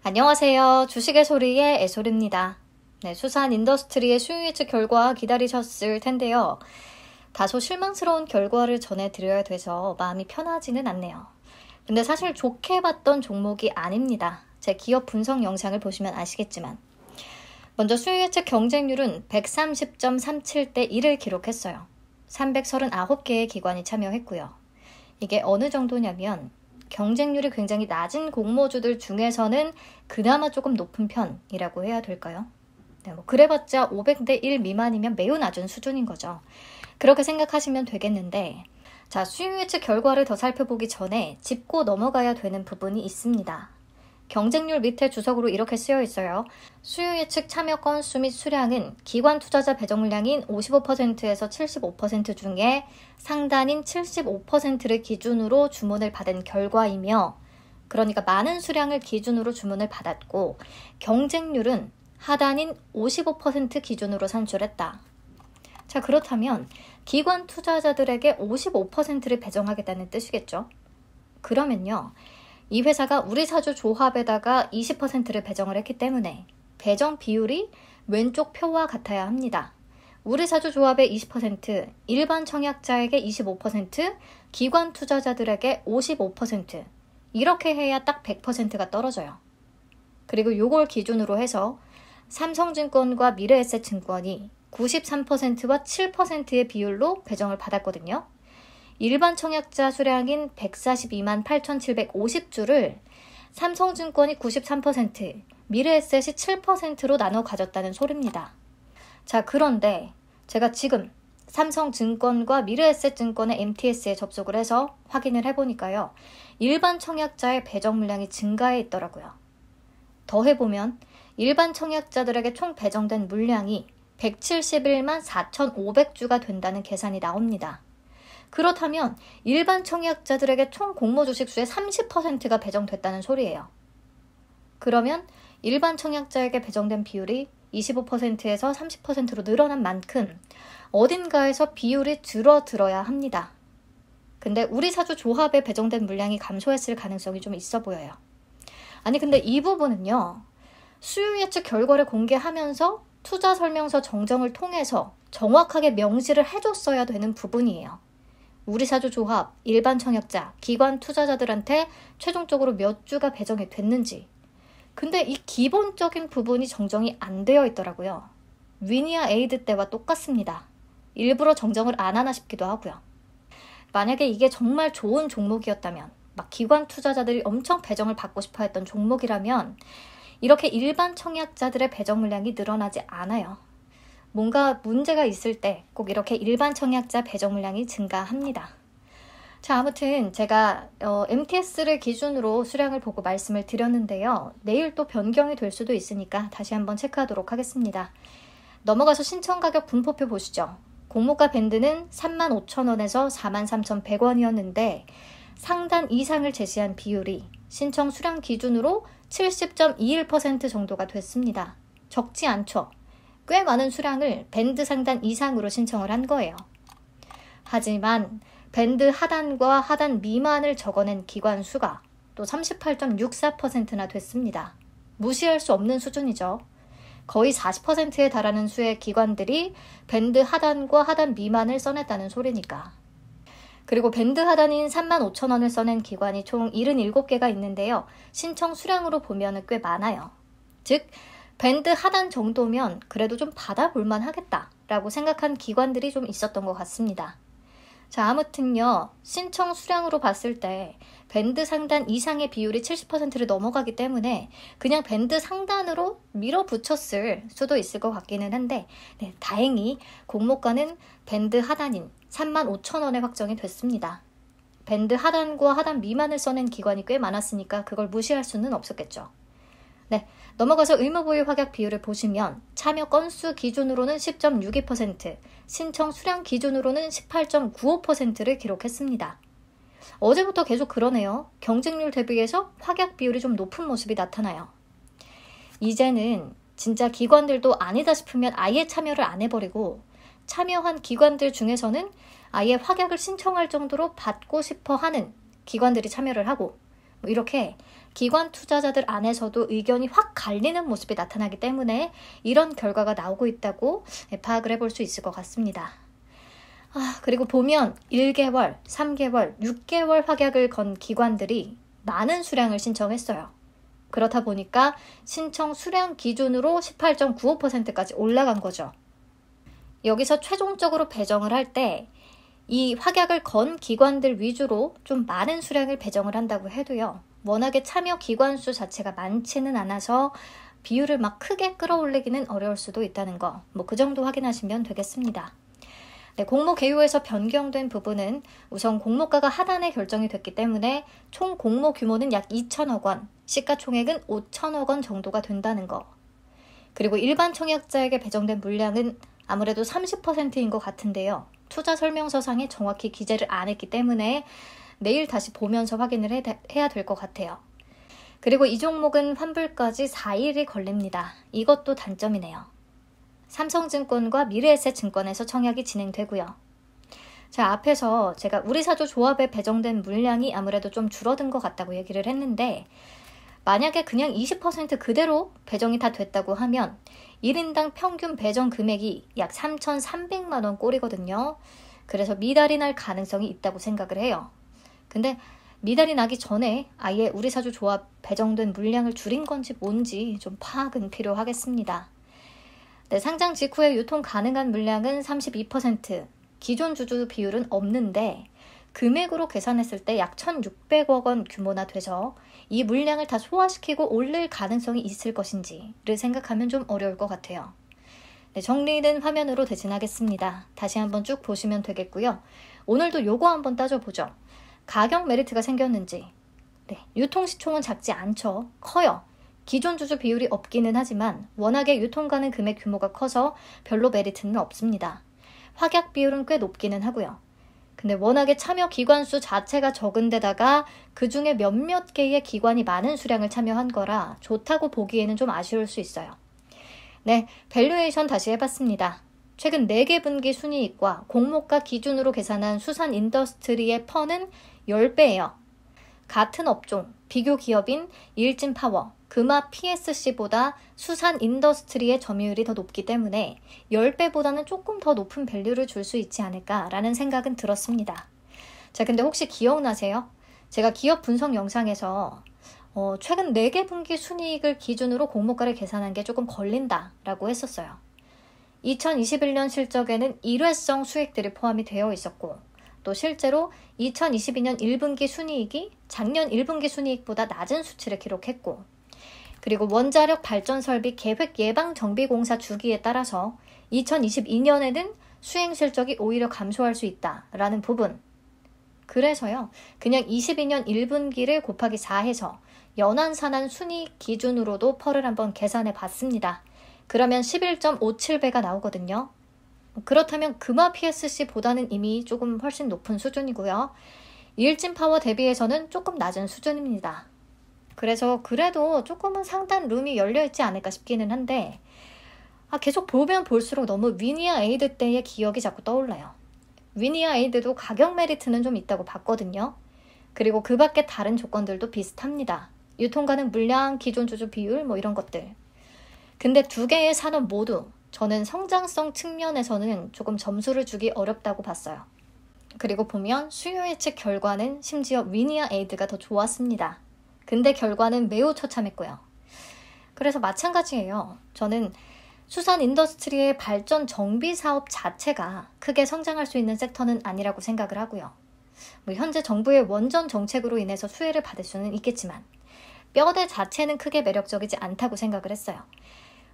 안녕하세요. 주식의 소리의 애솔입니다. 네, 수산 인더스트리의 수요 예측 결과 기다리셨을 텐데요. 다소 실망스러운 결과를 전해드려야 돼서 마음이 편하지는 않네요. 근데 사실 좋게 봤던 종목이 아닙니다. 제 기업 분석 영상을 보시면 아시겠지만. 먼저 수요 예측 경쟁률은 130.37대 1을 기록했어요. 339개의 기관이 참여했고요. 이게 어느 정도냐면 경쟁률이 굉장히 낮은 공모주들 중에서는 그나마 조금 높은 편이라고 해야 될까요? 네, 그래봤자 500대 1 미만이면 매우 낮은 수준인 거죠. 그렇게 생각하시면 되겠는데, 자, 수요 예측 결과를 더 살펴보기 전에 짚고 넘어가야 되는 부분이 있습니다. 경쟁률 밑에 주석으로 이렇게 쓰여 있어요. 수요 예측 참여 건수 및 수량은 기관 투자자 배정 물량인 55%에서 75% 중에 상단인 75%를 기준으로 주문을 받은 결과이며, 그러니까 많은 수량을 기준으로 주문을 받았고 경쟁률은 하단인 55% 기준으로 산출했다. 자, 그렇다면 기관 투자자들에게 55%를 배정하겠다는 뜻이겠죠. 그러면요, 이 회사가 우리사주 조합에다가 20%를 배정을 했기 때문에 배정 비율이 왼쪽 표와 같아야 합니다. 우리사주 조합의 20%, 일반 청약자에게 25%, 기관 투자자들에게 55%, 이렇게 해야 딱 100%가 떨어져요. 그리고 요걸 기준으로 해서 삼성증권과 미래에셋증권이 93%와 7%의 비율로 배정을 받았거든요. 일반 청약자 수량인 142만 8,750주를 삼성증권이 93%, 미래에셋이 7%로 나눠 가졌다는 소리입니다. 자, 그런데 제가 지금 삼성증권과 미래에셋증권의 MTS에 접속을 해서 확인을 해보니까요. 일반 청약자의 배정 물량이 증가해 있더라고요. 더해보면 일반 청약자들에게 총 배정된 물량이 171만 4,500주가 된다는 계산이 나옵니다. 그렇다면 일반 청약자들에게 총 공모 주식 수의 30%가 배정됐다는 소리예요. 그러면 일반 청약자에게 배정된 비율이 25%에서 30%로 늘어난 만큼 어딘가에서 비율이 줄어들어야 합니다. 근데 우리사주 조합에 배정된 물량이 감소했을 가능성이 좀 있어 보여요. 아니, 근데 이 부분은요, 수요 예측 결과를 공개하면서 투자 설명서 정정을 통해서 정확하게 명시를 해줬어야 되는 부분이에요. 우리사주 조합, 일반 청약자, 기관 투자자들한테 최종적으로 몇 주가 배정이 됐는지. 근데 이 기본적인 부분이 정정이 안 되어 있더라고요. 위니아 에이드 때와 똑같습니다. 일부러 정정을 안 하나 싶기도 하고요. 만약에 이게 정말 좋은 종목이었다면, 막 기관 투자자들이 엄청 배정을 받고 싶어 했던 종목이라면 이렇게 일반 청약자들의 배정 물량이 늘어나지 않아요. 뭔가 문제가 있을 때 꼭 이렇게 일반 청약자 배정 물량이 증가합니다. 자, 아무튼 제가 MTS를 기준으로 수량을 보고 말씀을 드렸는데요. 내일 또 변경이 될 수도 있으니까 다시 한번 체크하도록 하겠습니다. 넘어가서 신청 가격 분포표 보시죠. 공모가 밴드는 35,000원에서 43,100원이었는데 상단 이상을 제시한 비율이 신청 수량 기준으로 70.21% 정도가 됐습니다. 적지 않죠? 꽤 많은 수량을 밴드 상단 이상으로 신청을 한 거예요. 하지만 밴드 하단과 하단 미만을 적어낸 기관 수가 또 38.64%나 됐습니다. 무시할 수 없는 수준이죠. 거의 40%에 달하는 수의 기관들이 밴드 하단과 하단 미만을 써냈다는 소리니까. 그리고 밴드 하단인 35,000원을 써낸 기관이 총 77개가 있는데요. 신청 수량으로 보면 꽤 많아요. 즉, 밴드 하단 정도면 그래도 좀 받아볼만 하겠다라고 생각한 기관들이 좀 있었던 것 같습니다. 자, 아무튼요, 신청 수량으로 봤을 때 밴드 상단 이상의 비율이 70%를 넘어가기 때문에 그냥 밴드 상단으로 밀어붙였을 수도 있을 것 같기는 한데, 네, 다행히 공모가는 밴드 하단인 35,000원에 확정이 됐습니다. 밴드 하단과 하단 미만을 써낸 기관이 꽤 많았으니까 그걸 무시할 수는 없었겠죠. 네, 넘어가서 의무보유 확약 비율을 보시면 참여 건수 기준으로는 10.62%, 신청 수량 기준으로는 18.95%를 기록했습니다. 어제부터 계속 그러네요. 경쟁률 대비해서 확약 비율이 좀 높은 모습이 나타나요. 이제는 진짜 기관들도 아니다 싶으면 아예 참여를 안 해버리고 참여한 기관들 중에서는 아예 확약을 신청할 정도로 받고 싶어 하는 기관들이 참여를 하고 이렇게 기관 투자자들 안에서도 의견이 확 갈리는 모습이 나타나기 때문에 이런 결과가 나오고 있다고 파악을 해볼 수 있을 것 같습니다. 그리고 보면 1개월, 3개월, 6개월 확약을 건 기관들이 많은 수량을 신청했어요. 그렇다 보니까 신청 수량 기준으로 18.95%까지 올라간 거죠. 여기서 최종적으로 배정을 할 때 이 확약을 건 기관들 위주로 좀 많은 수량을 배정을 한다고 해도요. 워낙에 참여 기관 수 자체가 많지는 않아서 비율을 막 크게 끌어올리기는 어려울 수도 있다는 거. 그 정도 확인하시면 되겠습니다. 네, 공모 개요에서 변경된 부분은 우선 공모가가 하단에 결정이 됐기 때문에 총 공모 규모는 약 2천억 원, 시가총액은 5천억 원 정도가 된다는 거. 그리고 일반 청약자에게 배정된 물량은 아무래도 30%인 것 같은데요. 투자 설명서상에 정확히 기재를 안 했기 때문에 내일 다시 보면서 확인을 해야 될 것 같아요. 그리고 이 종목은 환불까지 4일이 걸립니다. 이것도 단점이네요. 삼성증권과 미래에셋증권에서 청약이 진행되고요. 자, 앞에서 제가 우리사조 조합에 배정된 물량이 아무래도 좀 줄어든 것 같다고 얘기를 했는데 만약에 그냥 20% 그대로 배정이 다 됐다고 하면 1인당 평균 배정 금액이 약 3,300만 원 꼴이거든요. 그래서 미달이 날 가능성이 있다고 생각을 해요. 근데 미달이 나기 전에 아예 우리사조 조합 배정된 물량을 줄인 건지 뭔지 좀 파악은 필요하겠습니다. 네, 상장 직후에 유통 가능한 물량은 32%, 기존 주주 비율은 없는데 금액으로 계산했을 때 약 1,600억 원 규모나 돼서 이 물량을 다 소화시키고 올릴 가능성이 있을 것인지를 생각하면 좀 어려울 것 같아요. 네, 정리는 화면으로 대신하겠습니다. 다시 한번 쭉 보시면 되겠고요. 오늘도 요거 한번 따져보죠. 가격 메리트가 생겼는지. 네, 유통시총은 작지 않죠. 커요. 기존 주주 비율이 없기는 하지만 워낙에 유통 가능 금액 규모가 커서 별로 메리트는 없습니다. 확약 비율은 꽤 높기는 하고요. 근데 워낙에 참여 기관 수 자체가 적은 데다가 그중에 몇몇 개의 기관이 많은 수량을 참여한 거라 좋다고 보기에는 좀 아쉬울 수 있어요. 네, 밸류에이션 다시 해봤습니다. 최근 4개 분기 순이익과 공모가 기준으로 계산한 수산 인더스트리의 펀은 10배예요. 같은 업종, 비교 기업인 일진파워, 금화 PSC보다 수산 인더스트리의 점유율이 더 높기 때문에 10배보다는 조금 더 높은 밸류를 줄 수 있지 않을까라는 생각은 들었습니다. 자, 근데 혹시 기억나세요? 제가 기업 분석 영상에서 최근 4개 분기 순이익을 기준으로 공모가를 계산한 게 조금 걸린다라고 했었어요. 2021년 실적에는 일회성 수익들이 포함이 되어 있었고 또 실제로 2022년 1분기 순이익이 작년 1분기 순이익보다 낮은 수치를 기록했고 그리고 원자력 발전 설비 계획 예방 정비공사 주기에 따라서 2022년에는 수행 실적이 오히려 감소할 수 있다라는 부분. 그래서요. 그냥 22년 1분기를 곱하기 4해서 연한산한 순이익 기준으로도 펄을 한번 계산해 봤습니다. 그러면 11.57배가 나오거든요. 그렇다면 금화 PSC보다는 이미 조금 훨씬 높은 수준이고요. 일진파워 대비해서는 조금 낮은 수준입니다. 그래서 그래도 조금은 상단 룸이 열려있지 않을까 싶기는 한데 계속 보면 볼수록 너무 위니아 에이드 때의 기억이 자꾸 떠올라요. 위니아 에이드도 가격 메리트는 좀 있다고 봤거든요. 그리고 그 밖에 다른 조건들도 비슷합니다. 유통 가능 물량, 기존 주주 비율 이런 것들. 근데 두 개의 산업 모두 저는 성장성 측면에서는 조금 점수를 주기 어렵다고 봤어요. 그리고 보면 수요 예측 결과는 심지어 위니아 에이드가 더 좋았습니다. 근데 결과는 매우 처참했고요. 그래서 마찬가지예요. 저는 수산 인더스트리의 발전 정비 사업 자체가 크게 성장할 수 있는 섹터는 아니라고 생각을 하고요. 현재 정부의 원전 정책으로 인해서 수혜를 받을 수는 있겠지만 뼈대 자체는 크게 매력적이지 않다고 생각을 했어요.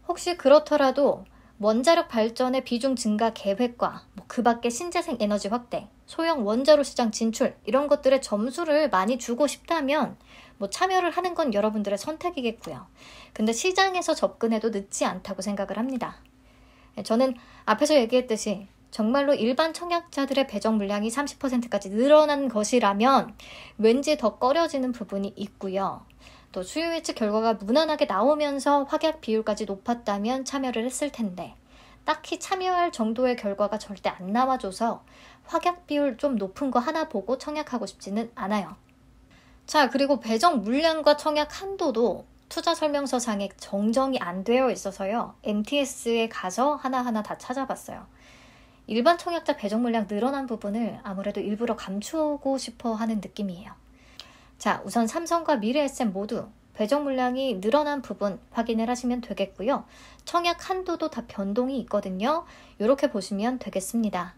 혹시 그렇더라도 원자력 발전의 비중 증가 계획과 그 밖에 신재생 에너지 확대, 소형 원자로 시장 진출 이런 것들에 점수를 많이 주고 싶다면 참여를 하는 건 여러분들의 선택이겠고요. 근데 시장에서 접근해도 늦지 않다고 생각을 합니다. 저는 앞에서 얘기했듯이 정말로 일반 청약자들의 배정 물량이 30%까지 늘어난 것이라면 왠지 더 꺼려지는 부분이 있고요. 또 수요 예측 결과가 무난하게 나오면서 확약 비율까지 높았다면 참여를 했을 텐데 딱히 참여할 정도의 결과가 절대 안 나와줘서 확약 비율 좀 높은 거 하나 보고 청약하고 싶지는 않아요. 자, 그리고 배정 물량과 청약 한도도 투자 설명서 상에 정정이 안 되어 있어서요. MTS에 가서 하나하나 다 찾아봤어요. 일반 청약자 배정 물량 늘어난 부분을 아무래도 일부러 감추고 싶어 하는 느낌이에요. 자, 우선 삼성과 미래에셋 모두 배정 물량이 늘어난 부분 확인을 하시면 되겠고요. 청약 한도도 다 변동이 있거든요. 이렇게 보시면 되겠습니다.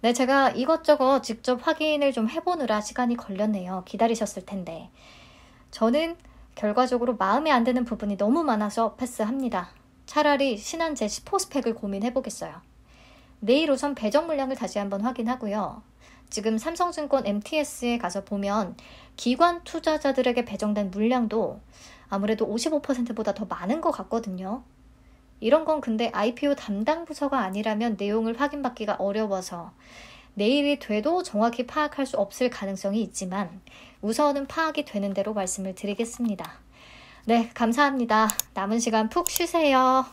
네, 제가 이것저것 직접 확인을 좀 해보느라 시간이 걸렸네요. 기다리셨을 텐데. 저는 결과적으로 마음에 안 드는 부분이 너무 많아서 패스합니다. 차라리 신한제 10호 스펙을 고민해보겠어요. 내일 우선 배정 물량을 다시 한번 확인하고요. 지금 삼성증권 MTS에 가서 보면 기관 투자자들에게 배정된 물량도 아무래도 55%보다 더 많은 것 같거든요. 이런 건 근데 IPO 담당 부서가 아니라면 내용을 확인받기가 어려워서 내일이 돼도 정확히 파악할 수 없을 가능성이 있지만 우선은 파악이 되는 대로 말씀을 드리겠습니다. 네, 감사합니다. 남은 시간 푹 쉬세요.